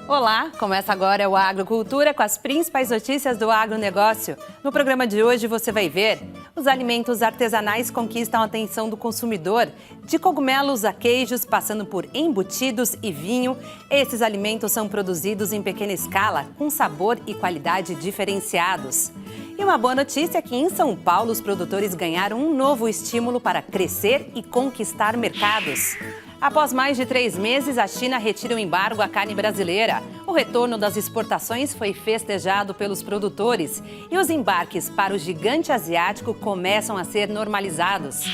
Olá, começa agora o Agrocultura com as principais notícias do agronegócio. No programa de hoje você vai ver: os alimentos artesanais conquistam a atenção do consumidor. De cogumelos a queijos, passando por embutidos e vinho, esses alimentos são produzidos em pequena escala, com sabor e qualidade diferenciados. E uma boa notícia é que em São Paulo os produtores ganharam um novo estímulo para crescer e conquistar mercados. Após mais de 3 meses, a China retira o embargo à carne brasileira. O retorno das exportações foi festejado pelos produtores e os embarques para o gigante asiático começam a ser normalizados.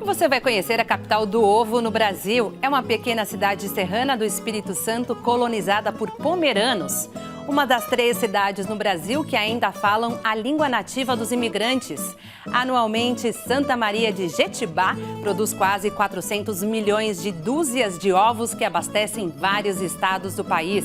E você vai conhecer a capital do ovo no Brasil. É uma pequena cidade serrana do Espírito Santo colonizada por pomeranos. Uma das 3 cidades no Brasil que ainda falam a língua nativa dos imigrantes. Anualmente, Santa Maria de Jetibá produz quase 400 milhões de dúzias de ovos que abastecem vários estados do país.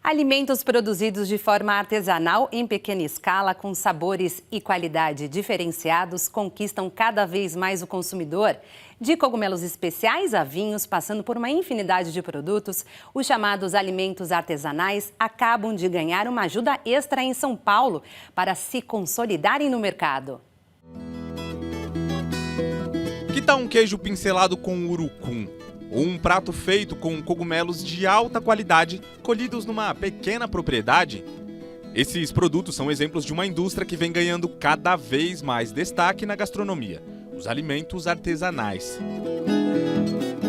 Alimentos produzidos de forma artesanal em pequena escala, com sabores e qualidade diferenciados, conquistam cada vez mais o consumidor. De cogumelos especiais a vinhos, passando por uma infinidade de produtos, os chamados alimentos artesanais acabam de ganhar uma ajuda extra em São Paulo para se consolidarem no mercado. Que tal um queijo pincelado com urucum? Ou um prato feito com cogumelos de alta qualidade colhidos numa pequena propriedade? Esses produtos são exemplos de uma indústria que vem ganhando cada vez mais destaque na gastronomia: os alimentos artesanais.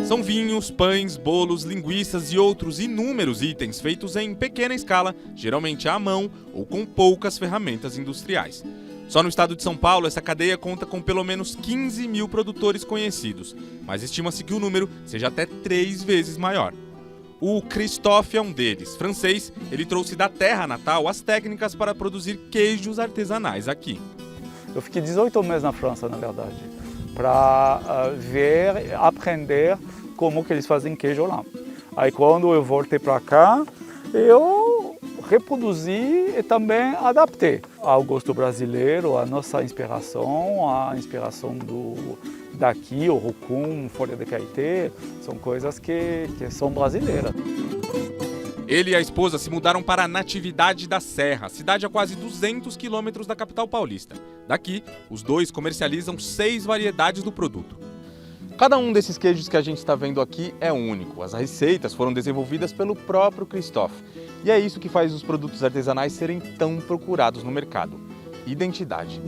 São vinhos, pães, bolos, linguiças e outros inúmeros itens feitos em pequena escala, geralmente à mão ou com poucas ferramentas industriais. Só no estado de São Paulo, essa cadeia conta com pelo menos 15 mil produtores conhecidos, mas estima-se que o número seja até 3 vezes maior. O Christophe é um deles. Francês, ele trouxe da terra natal as técnicas para produzir queijos artesanais aqui. Eu fiquei 18 meses na França, na verdade, para ver, aprender como que eles fazem queijo lá. Aí quando eu voltei para cá, eu reproduzi e também adaptei ao gosto brasileiro, a nossa inspiração, a inspiração daqui, o rucum, folha de caetê, são coisas que são brasileiras. Ele e a esposa se mudaram para a Natividade da Serra, cidade a quase 200 quilômetros da capital paulista. Daqui, os dois comercializam 6 variedades do produto. Cada um desses queijos que a gente está vendo aqui é único. As receitas foram desenvolvidas pelo próprio Christophe. E é isso que faz os produtos artesanais serem tão procurados no mercado: identidade.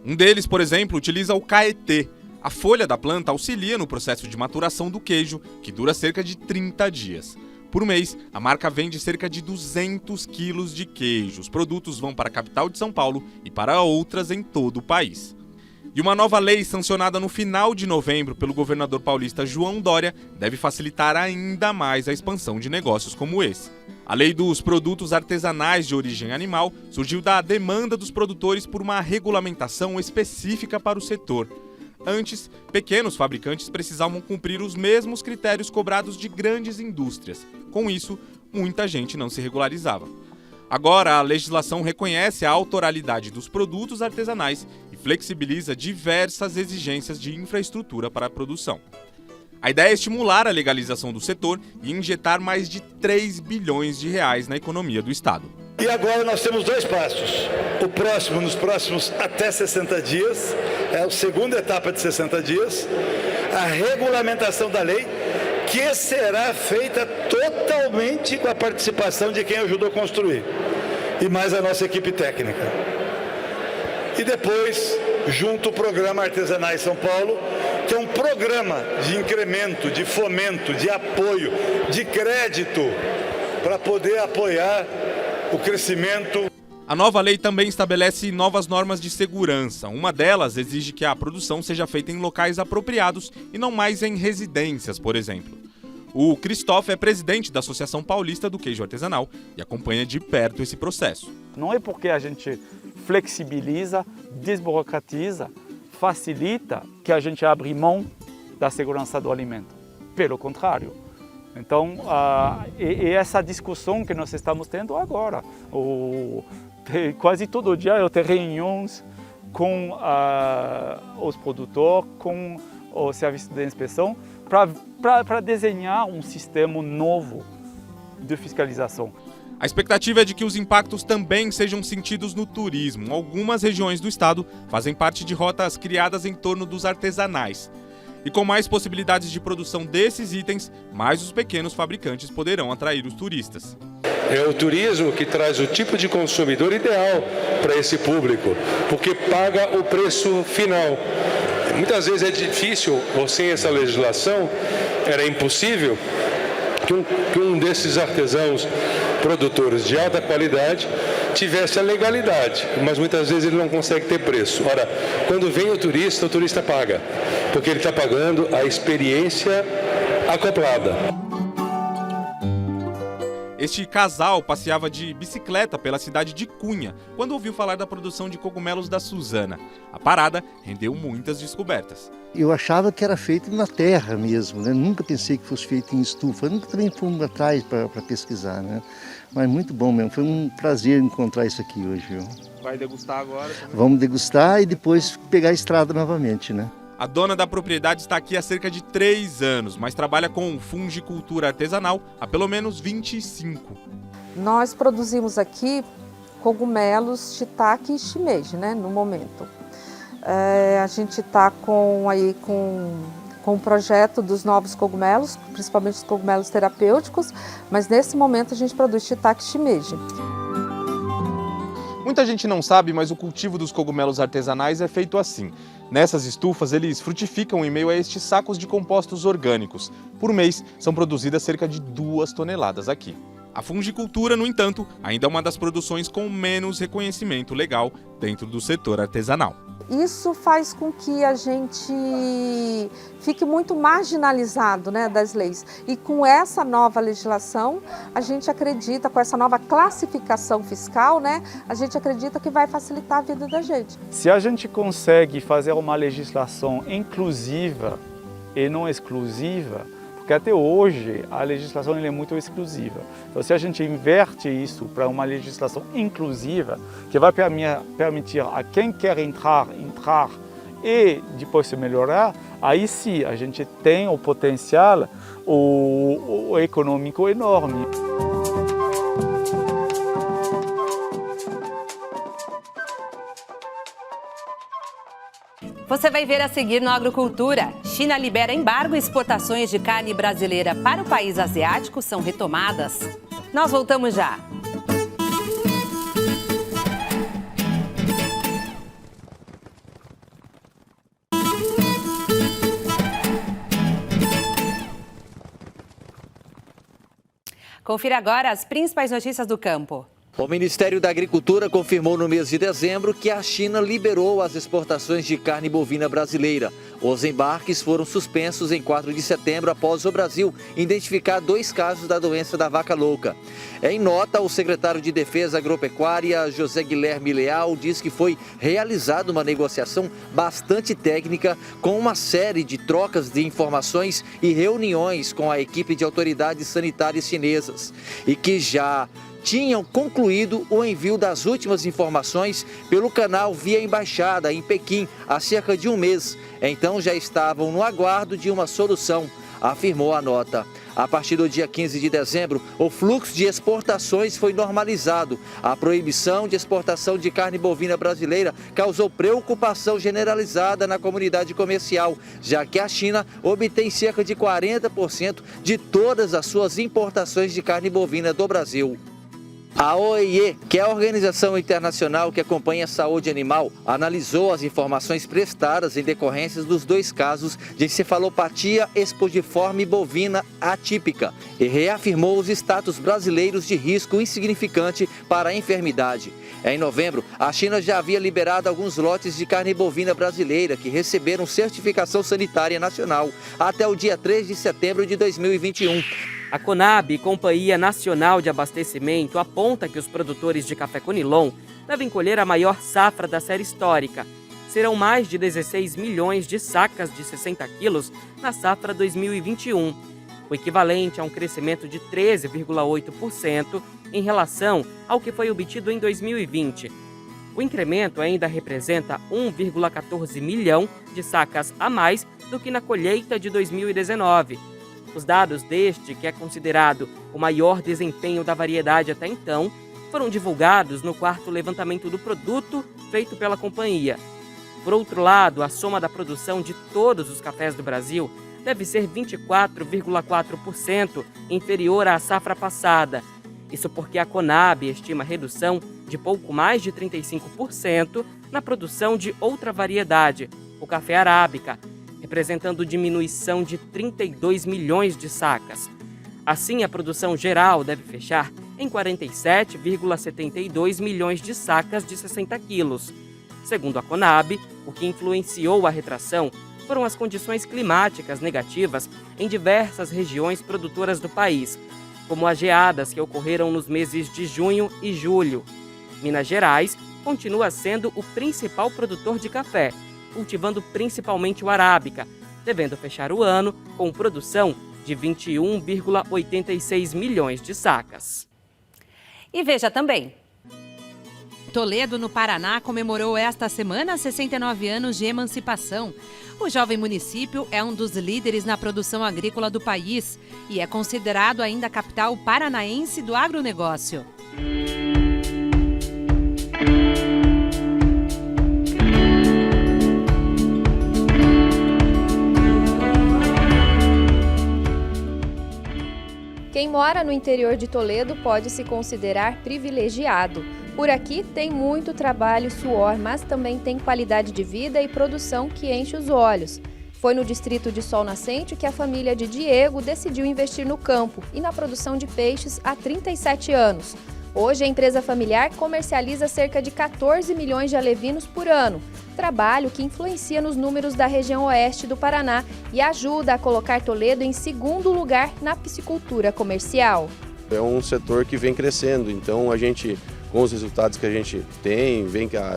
Um deles, por exemplo, utiliza o caetê. A folha da planta auxilia no processo de maturação do queijo, que dura cerca de 30 dias. Por mês, a marca vende cerca de 200 quilos de queijo. Os produtos vão para a capital de São Paulo e para outras em todo o país. E uma nova lei sancionada no final de novembro pelo governador paulista João Dória deve facilitar ainda mais a expansão de negócios como esse. A lei dos produtos artesanais de origem animal surgiu da demanda dos produtores por uma regulamentação específica para o setor. Antes, pequenos fabricantes precisavam cumprir os mesmos critérios cobrados de grandes indústrias. Com isso, muita gente não se regularizava. Agora, a legislação reconhece a autoralidade dos produtos artesanais e flexibiliza diversas exigências de infraestrutura para a produção. A ideia é estimular a legalização do setor e injetar mais de 3 bilhões de reais na economia do estado. E agora nós temos 2 passos. O próximo, nos próximos até 60 dias, é a segunda etapa de 60 dias, a regulamentação da lei, que será feita totalmente com a participação de quem ajudou a construir, e mais a nossa equipe técnica. E depois, junto ao Programa Artesanais São Paulo, que é um programa de incremento, de fomento, de apoio, de crédito, para poder apoiar o crescimento. A nova lei também estabelece novas normas de segurança. Uma delas exige que a produção seja feita em locais apropriados e não mais em residências, por exemplo. O Christophe é presidente da Associação Paulista do Queijo Artesanal e acompanha de perto esse processo. Não é porque a gente flexibiliza, desburocratiza, facilita que a gente abre mão da segurança do alimento. Pelo contrário, Então, essa discussão que nós estamos tendo agora, quase todo dia eu tenho reuniões com os produtores, com o serviço de inspeção, para desenhar um sistema novo de fiscalização. A expectativa é de que os impactos também sejam sentidos no turismo. Algumas regiões do estado fazem parte de rotas criadas em torno dos artesanais. E com mais possibilidades de produção desses itens, mais os pequenos fabricantes poderão atrair os turistas. É o turismo que traz o tipo de consumidor ideal para esse público, porque paga o preço final. Muitas vezes é difícil, ou sem essa legislação, era impossível que um desses artesãos produtores de alta qualidade tivesse a legalidade, mas muitas vezes ele não consegue ter preço. Ora, quando vem o turista paga, porque ele está pagando a experiência acoplada. Este casal passeava de bicicleta pela cidade de Cunha quando ouviu falar da produção de cogumelos da Suzana. A parada rendeu muitas descobertas. Eu achava que era feito na terra mesmo, né? Nunca pensei que fosse feito em estufa. Nunca também fui atrás para pesquisar, né? Mas muito bom mesmo, foi um prazer encontrar isso aqui hoje. Viu? Vai degustar agora? Vamos degustar e depois pegar a estrada novamente, né? A dona da propriedade está aqui há cerca de 3 anos, mas trabalha com fungicultura artesanal há pelo menos 25. Nós produzimos aqui cogumelos shiitake e shimeji, né, no momento. A gente está com o projeto dos novos cogumelos, principalmente os cogumelos terapêuticos, mas nesse momento a gente produz shiitake e shimeji. Muita gente não sabe, mas o cultivo dos cogumelos artesanais é feito assim. Nessas estufas, eles frutificam em meio a estes sacos de compostos orgânicos. Por mês, são produzidas cerca de 2 toneladas aqui. A fungicultura, no entanto, ainda é uma das produções com menos reconhecimento legal dentro do setor artesanal. Isso faz com que a gente fique muito marginalizado, né, das leis. E com essa nova legislação, a gente acredita, com essa nova classificação fiscal, né, a gente acredita que vai facilitar a vida da gente. Se a gente consegue fazer uma legislação inclusiva e não exclusiva, porque até hoje a legislação é muito exclusiva. Então, se a gente inverte isso para uma legislação inclusiva, que vai permitir a quem quer entrar e depois se melhorar, aí sim a gente tem o potencial o econômico enorme. Você vai ver a seguir no Agrocultura. China libera embargo e exportações de carne brasileira para o país asiático são retomadas. Nós voltamos já. Confira agora as principais notícias do campo. O Ministério da Agricultura confirmou no mês de dezembro que a China liberou as exportações de carne bovina brasileira. Os embarques foram suspensos em 4 de setembro após o Brasil identificar 2 casos da doença da vaca louca. Em nota, o secretário de Defesa Agropecuária, José Guilherme Leal, diz que foi realizada uma negociação bastante técnica com uma série de trocas de informações e reuniões com a equipe de autoridades sanitárias chinesas e que já tinham concluído o envio das últimas informações pelo canal via embaixada em Pequim há cerca de um mês. Então já estavam no aguardo de uma solução, afirmou a nota. A partir do dia 15 de dezembro, o fluxo de exportações foi normalizado. A proibição de exportação de carne bovina brasileira causou preocupação generalizada na comunidade comercial, já que a China obtém cerca de 40% de todas as suas importações de carne bovina do Brasil. A OIE, que é a organização internacional que acompanha a saúde animal, analisou as informações prestadas em decorrência dos 2 casos de encefalopatia espodiforme bovina atípica e reafirmou os status brasileiros de risco insignificante para a enfermidade. Em novembro, a China já havia liberado alguns lotes de carne bovina brasileira que receberam certificação sanitária nacional até o dia 3 de setembro de 2021. A Conab, Companhia Nacional de Abastecimento, aponta que os produtores de café Conilon devem colher a maior safra da série histórica. Serão mais de 16 milhões de sacas de 60 quilos na safra 2021. o equivalente a um crescimento de 13,8% em relação ao que foi obtido em 2020. O incremento ainda representa 1,14 milhão de sacas a mais do que na colheita de 2019. Os dados deste, que é considerado o maior desempenho da variedade até então, foram divulgados no 4º levantamento do produto feito pela companhia. Por outro lado, a soma da produção de todos os cafés do Brasil deve ser 24,4% inferior à safra passada. Isso porque a Conab estima redução de pouco mais de 35% na produção de outra variedade, o café arábica, representando diminuição de 32 milhões de sacas. Assim, a produção geral deve fechar em 47,72 milhões de sacas de 60 quilos. Segundo a Conab, o que influenciou a retração foram as condições climáticas negativas em diversas regiões produtoras do país, como as geadas que ocorreram nos meses de junho e julho. Minas Gerais continua sendo o principal produtor de café, cultivando principalmente o arábica, devendo fechar o ano com produção de 21,86 milhões de sacas. E veja também. Toledo, no Paraná, comemorou esta semana 69 anos de emancipação. O jovem município é um dos líderes na produção agrícola do país e é considerado ainda a capital paranaense do agronegócio. Quem mora no interior de Toledo pode se considerar privilegiado. Por aqui tem muito trabalho e suor, mas também tem qualidade de vida e produção que enche os olhos. Foi no distrito de Sol Nascente que a família de Diego decidiu investir no campo e na produção de peixes há 37 anos. Hoje, a empresa familiar comercializa cerca de 14 milhões de alevinos por ano, trabalho que influencia nos números da região oeste do Paraná e ajuda a colocar Toledo em segundo lugar na piscicultura comercial. É um setor que vem crescendo, então a gente, com os resultados que a gente tem, vem que a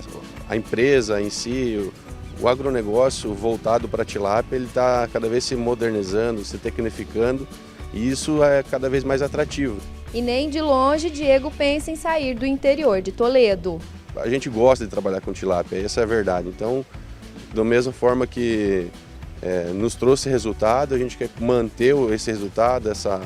empresa em si, o agronegócio voltado para a tilápia, ele está cada vez se modernizando, se tecnificando e isso é cada vez mais atrativo. E nem de longe Diego pensa em sair do interior de Toledo. A gente gosta de trabalhar com tilápia, essa é a verdade. Então, da mesma forma que nos trouxe resultado, a gente quer manter esse resultado, essa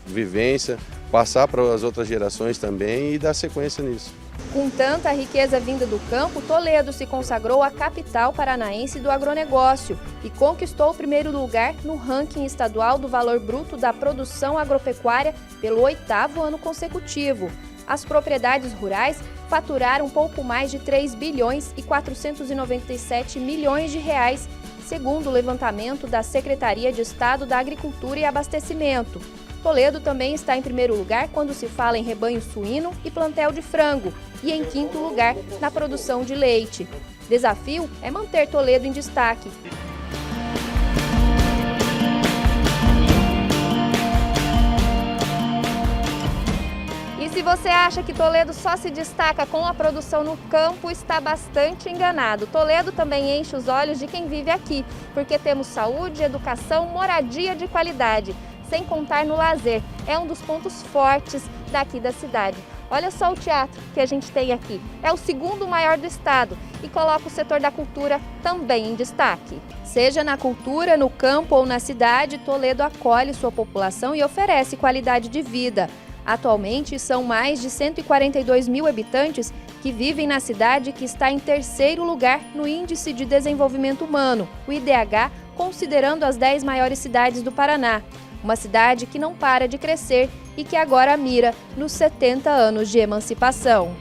vivência, passar para as outras gerações também e dar sequência nisso. Com tanta riqueza vinda do campo, Toledo se consagrou a capital paranaense do agronegócio e conquistou o primeiro lugar no ranking estadual do valor bruto da produção agropecuária pelo 8º ano consecutivo. As propriedades rurais faturaram pouco mais de 3 bilhões e 497 milhões de reais, segundo o levantamento da Secretaria de Estado da Agricultura e Abastecimento. Toledo também está em primeiro lugar quando se fala em rebanho suíno e plantel de frango, e em quinto lugar na produção de leite. Desafio é manter Toledo em destaque. E se você acha que Toledo só se destaca com a produção no campo, está bastante enganado. Toledo também enche os olhos de quem vive aqui, porque temos saúde, educação, moradia de qualidade. Sem contar no lazer, é um dos pontos fortes daqui da cidade. Olha só o teatro que a gente tem aqui, é o segundo maior do estado e coloca o setor da cultura também em destaque. Seja na cultura, no campo ou na cidade, Toledo acolhe sua população e oferece qualidade de vida. Atualmente, são mais de 142 mil habitantes que vivem na cidade, que está em terceiro lugar no Índice de Desenvolvimento Humano, o IDH, considerando as 10 maiores cidades do Paraná. Uma cidade que não para de crescer e que agora mira nos 70 anos de emancipação.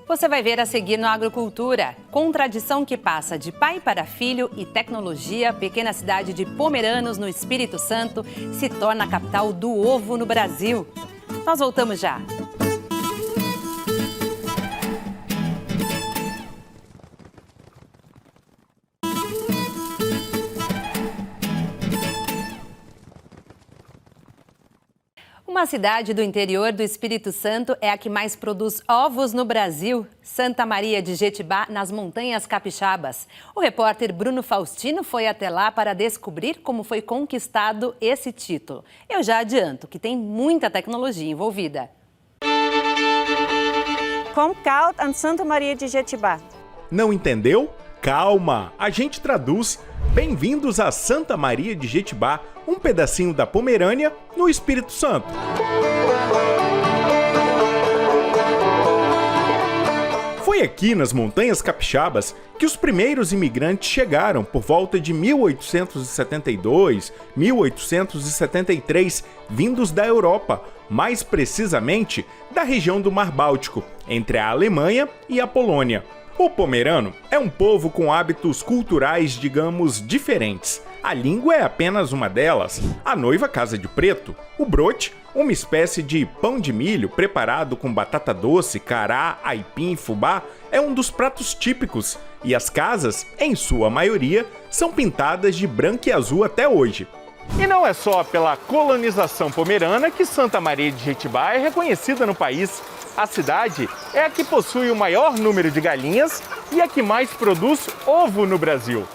Você vai ver a seguir no Agrocultura. Com tradição que passa de pai para filho e tecnologia, a pequena cidade de Pomeranos, no Espírito Santo, se torna a capital do ovo no Brasil. Nós voltamos já. Uma cidade do interior do Espírito Santo é a que mais produz ovos no Brasil, Santa Maria de Jetibá, nas Montanhas Capixabas. O repórter Bruno Faustino foi até lá para descobrir como foi conquistado esse título. Eu já adianto que tem muita tecnologia envolvida. Kom koud aan Santa Maria de Jetibá. Não entendeu? Calma, a gente traduz. Bem-vindos a Santa Maria de Jetibá, um pedacinho da Pomerânia, no Espírito Santo. Foi aqui nas Montanhas Capixabas que os primeiros imigrantes chegaram por volta de 1872, 1873, vindos da Europa, mais precisamente da região do Mar Báltico, entre a Alemanha e a Polônia. O pomerano é um povo com hábitos culturais, digamos, diferentes. A língua é apenas uma delas. A noiva casa de preto. O brote, uma espécie de pão de milho preparado com batata doce, cará, aipim e fubá, é um dos pratos típicos. E as casas, em sua maioria, são pintadas de branco e azul até hoje. E não é só pela colonização pomerana que Santa Maria de Jetibá é reconhecida no país. A cidade é a que possui o maior número de galinhas e a que mais produz ovo no Brasil.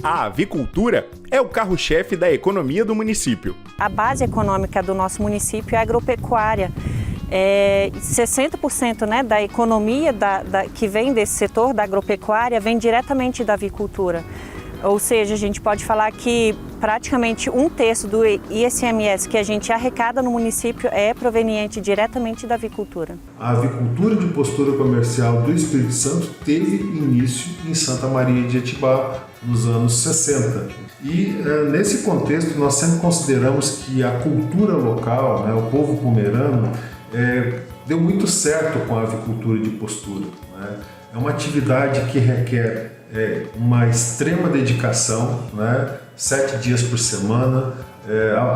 A avicultura é o carro-chefe da economia do município. A base econômica do nosso município é a agropecuária. 60% da economia que vem desse setor da agropecuária vem diretamente da avicultura. Ou seja, a gente pode falar que praticamente 1/3 do ICMS que a gente arrecada no município é proveniente diretamente da avicultura. A avicultura de postura comercial do Espírito Santo teve início em Santa Maria de Jetibá nos anos 60. E nesse contexto nós sempre consideramos que a cultura local, o povo pomerano, deu muito certo com a avicultura de postura. É uma atividade que requer uma extrema dedicação, 7 dias por semana.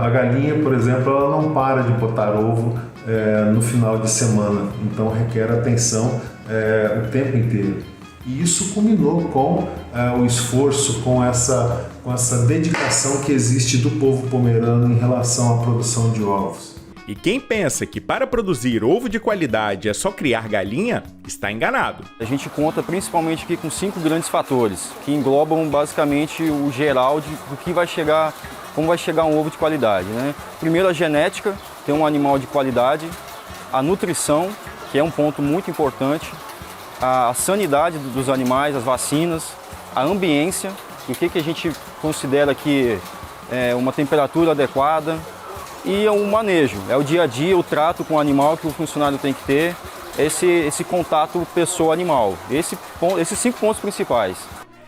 A galinha, por exemplo, ela não para de botar ovo no final de semana, então requer atenção o tempo inteiro. E isso culminou com o esforço, com essa dedicação que existe do povo pomerano em relação à produção de ovos. E quem pensa que para produzir ovo de qualidade é só criar galinha, está enganado. A gente conta principalmente aqui com 5 grandes fatores, que englobam basicamente o geral do que vai chegar, como vai chegar um ovo de qualidade. Primeiro, a genética, ter um animal de qualidade, a nutrição, que é um ponto muito importante, a sanidade dos animais, as vacinas, a ambiência, o que a gente considera que é uma temperatura adequada, e o manejo, é o dia a dia, o trato com o animal que o funcionário tem que ter, esse contato pessoa-animal, esses 5 pontos principais.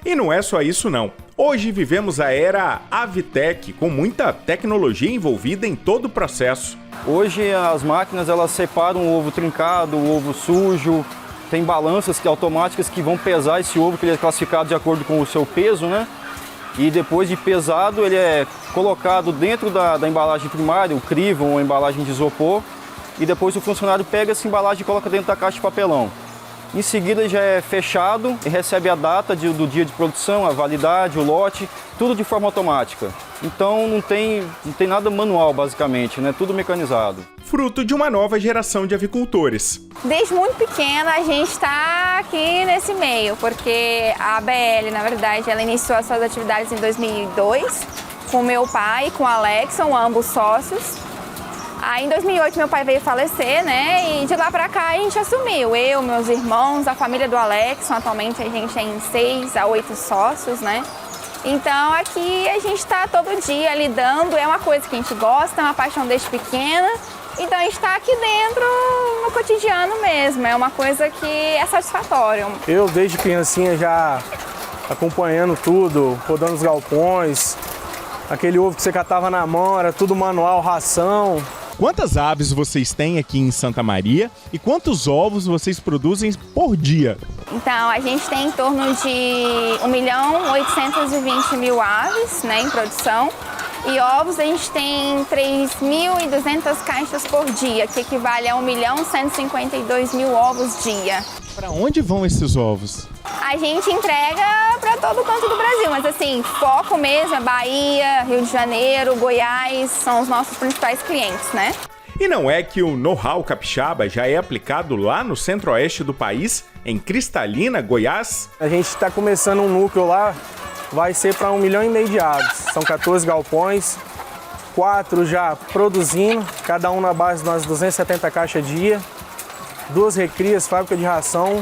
E não é só isso não. Hoje vivemos a era Avitec, com muita tecnologia envolvida em todo o processo. Hoje as máquinas elas separam o ovo trincado, o ovo sujo, tem balanças automáticas que vão pesar esse ovo, que ele é classificado de acordo com o seu peso, E depois de pesado, ele é colocado dentro da embalagem primária, o crivo ou a embalagem de isopor, e depois o funcionário pega essa embalagem e coloca dentro da caixa de papelão. Em seguida já é fechado e recebe a data do dia de produção, a validade, o lote, tudo de forma automática. Então não tem nada manual basicamente, tudo mecanizado. Fruto de uma nova geração de avicultores. Desde muito pequena a gente está aqui nesse meio, porque a ABL, na verdade, ela iniciou as suas atividades em 2002, com meu pai e com o Alexson, ambos sócios. Aí em 2008 meu pai veio falecer, e de lá pra cá a gente assumiu. Eu, meus irmãos, a família do Alexson, atualmente a gente tem 6 a 8 sócios, Então aqui a gente está todo dia lidando, é uma coisa que a gente gosta, é uma paixão desde pequena. Então a gente está aqui dentro no cotidiano mesmo, é uma coisa que é satisfatório. Eu desde criancinha já acompanhando tudo, rodando os galpões, aquele ovo que você catava na mão, era tudo manual, ração. Quantas aves vocês têm aqui em Santa Maria e quantos ovos vocês produzem por dia? Então, a gente tem em torno de 1.820.000 aves em produção e ovos a gente tem 3.200 caixas por dia, que equivale a 1.152.000 ovos dia. Para onde vão esses ovos? A gente entrega para todo canto do Brasil, mas assim, foco mesmo é Bahia, Rio de Janeiro, Goiás, são os nossos principais clientes, né? E não é que o know-how capixaba já é aplicado lá no centro-oeste do país, em Cristalina, Goiás? A gente está começando um núcleo lá, vai ser para 1,5 milhão de aves. São 14 galpões, 4 já produzindo, cada um na base de umas 270 caixas dia, 2 recrias, fábrica de ração.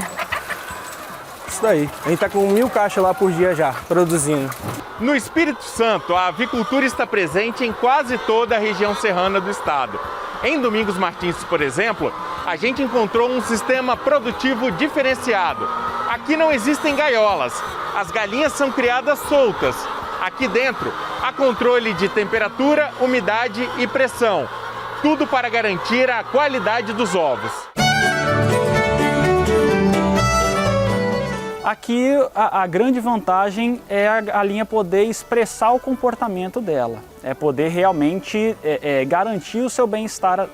Isso daí. A gente está com 1.000 caixas lá por dia já, produzindo. No Espírito Santo, a avicultura está presente em quase toda a região serrana do estado. Em Domingos Martins, por exemplo, a gente encontrou um sistema produtivo diferenciado. Aqui não existem gaiolas, as galinhas são criadas soltas. Aqui dentro, há controle de temperatura, umidade e pressão. Tudo para garantir a qualidade dos ovos. Aqui a grande vantagem é a galinha poder expressar o comportamento dela, é poder realmente garantir o seu bem-estar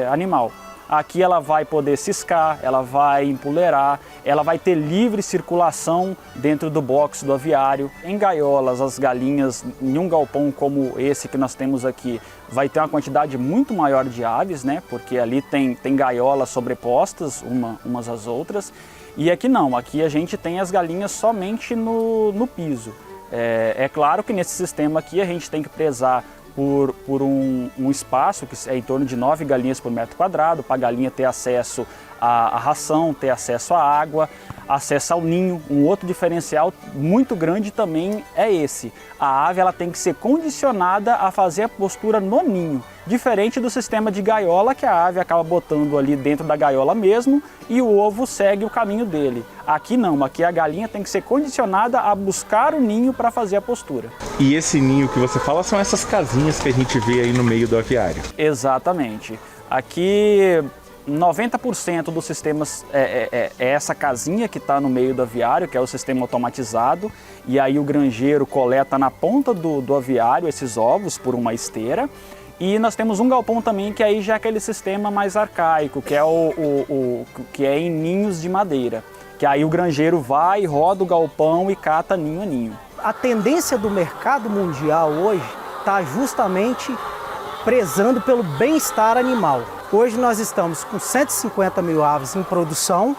animal. Aqui ela vai poder ciscar, ela vai empoleirar, ela vai ter livre circulação dentro do box do aviário. Em gaiolas, as galinhas, em um galpão como esse que nós temos aqui, vai ter uma quantidade muito maior de aves, né? Porque ali tem gaiolas sobrepostas umas às outras. E aqui não, aqui a gente tem as galinhas somente no piso. É claro que nesse sistema aqui a gente tem que prezar por um espaço que é em torno de 9 galinhas por metro quadrado, para a galinha ter acesso à ração, ter acesso à água, acesso ao ninho. Um outro diferencial muito grande também é esse. A ave ela tem que ser condicionada a fazer a postura no ninho, diferente do sistema de gaiola que a ave acaba botando ali dentro da gaiola mesmo e o ovo segue o caminho dele. Aqui não, aqui a galinha tem que ser condicionada a buscar o ninho para fazer a postura. E esse ninho que você fala são essas casinhas que a gente vê aí no meio do aviário? Exatamente. Aqui 90% dos sistemas é essa casinha que está no meio do aviário, que é o sistema automatizado, e aí o granjeiro coleta na ponta do aviário esses ovos por uma esteira. E nós temos um galpão também que aí já é aquele sistema mais arcaico, que é que é em ninhos de madeira. Que aí o granjeiro vai, roda o galpão e cata ninho a ninho. A tendência do mercado mundial hoje está justamente prezando pelo bem-estar animal. Hoje nós estamos com 150 mil aves em produção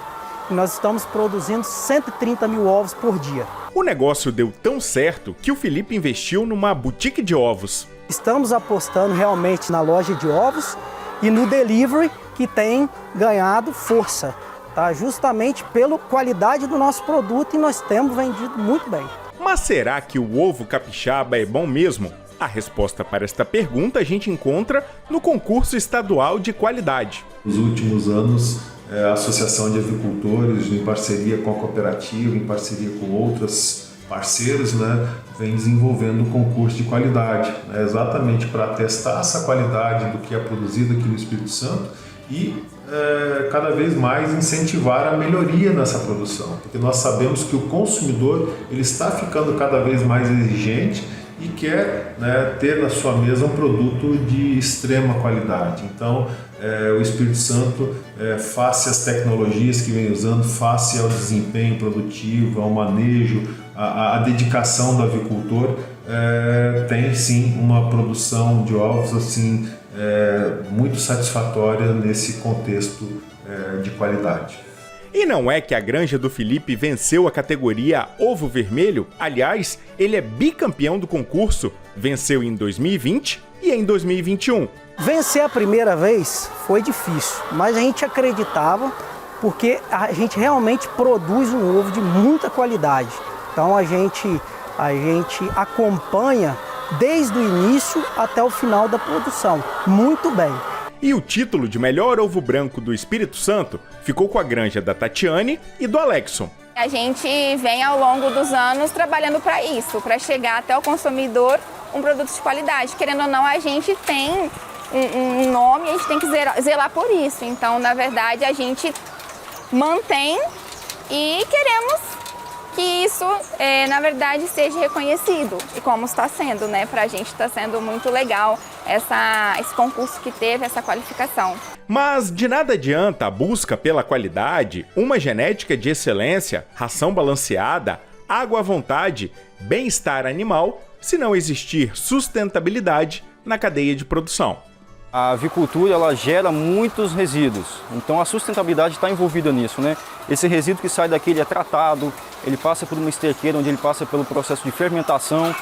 e nós estamos produzindo 130 mil ovos por dia. O negócio deu tão certo que o Felipe investiu numa boutique de ovos. Estamos apostando realmente na loja de ovos e no delivery, que tem ganhado força, tá? Justamente pela qualidade do nosso produto, e nós temos vendido muito bem. Mas será que o ovo capixaba é bom mesmo? A resposta para esta pergunta a gente encontra no concurso estadual de qualidade. Nos últimos anos, a Associação de Avicultores, em parceria com a cooperativa, em parceria com outros parceiros, né, vem desenvolvendo um concurso de qualidade, né, exatamente para testar essa qualidade do que é produzido aqui no Espírito Santo e cada vez mais incentivar a melhoria nessa produção, porque nós sabemos que o consumidor ele está ficando cada vez mais exigente e quer, né, ter na sua mesa um produto de extrema qualidade. Então, o Espírito Santo, face às tecnologias que vem usando, face ao desempenho produtivo, ao manejo, à dedicação do avicultor, tem sim uma produção de ovos assim, muito satisfatória nesse contexto de qualidade. E não é que a granja do Felipe venceu a categoria Ovo Vermelho? Aliás, ele é bicampeão do concurso, venceu em 2020 e em 2021. Vencer a primeira vez foi difícil, mas a gente acreditava porque a gente realmente produz um ovo de muita qualidade. Então a gente acompanha desde o início até o final da produção, muito bem. E o título de melhor ovo branco do Espírito Santo ficou com a granja da Tatiane e do Alexson. A gente vem ao longo dos anos trabalhando para isso, para chegar até o consumidor um produto de qualidade. Querendo ou não, a gente tem um nome, a gente tem que zelar por isso. Então, na verdade, a gente mantém e queremos que isso, na verdade, seja reconhecido. E como está sendo, né? Para a gente está sendo muito legal esse concurso que teve, essa qualificação. Mas de nada adianta a busca pela qualidade, uma genética de excelência, ração balanceada, água à vontade, bem-estar animal, se não existir sustentabilidade na cadeia de produção. A avicultura ela gera muitos resíduos, então a sustentabilidade está envolvida nisso, né? Esse resíduo que sai daqui ele é tratado, ele passa por uma esterqueira onde ele passa pelo processo de fermentação,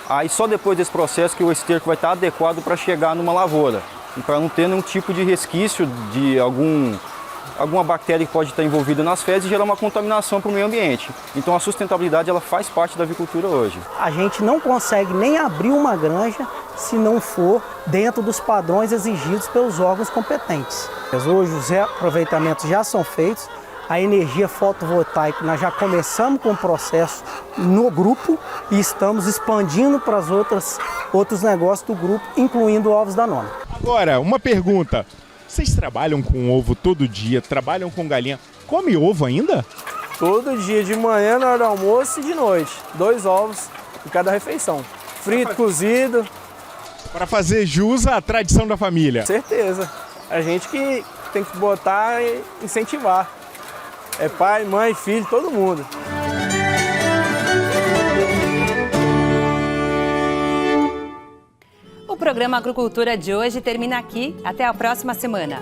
aí só depois desse processo que o esterco vai estar adequado para chegar numa lavoura, e para não ter nenhum tipo de resquício de alguma bactéria que pode estar envolvida nas fezes e gerar uma contaminação para o meio ambiente. Então a sustentabilidade ela faz parte da avicultura hoje. A gente não consegue nem abrir uma granja se não for dentro dos padrões exigidos pelos órgãos competentes. Hoje os aproveitamentos já são feitos, a energia fotovoltaica nós já começamos com o processo no grupo e estamos expandindo para os outros negócios do grupo, incluindo ovos da Nona. Agora, uma pergunta. Vocês trabalham com ovo todo dia, trabalham com galinha, come ovo ainda? Todo dia, de manhã, na hora do almoço e de noite. 2 ovos em cada refeição. Frito, cozido. Para fazer jus à tradição da família. Certeza. A gente que tem que botar e incentivar. É pai, mãe, filho, todo mundo. O programa Agricultura de hoje termina aqui. Até a próxima semana.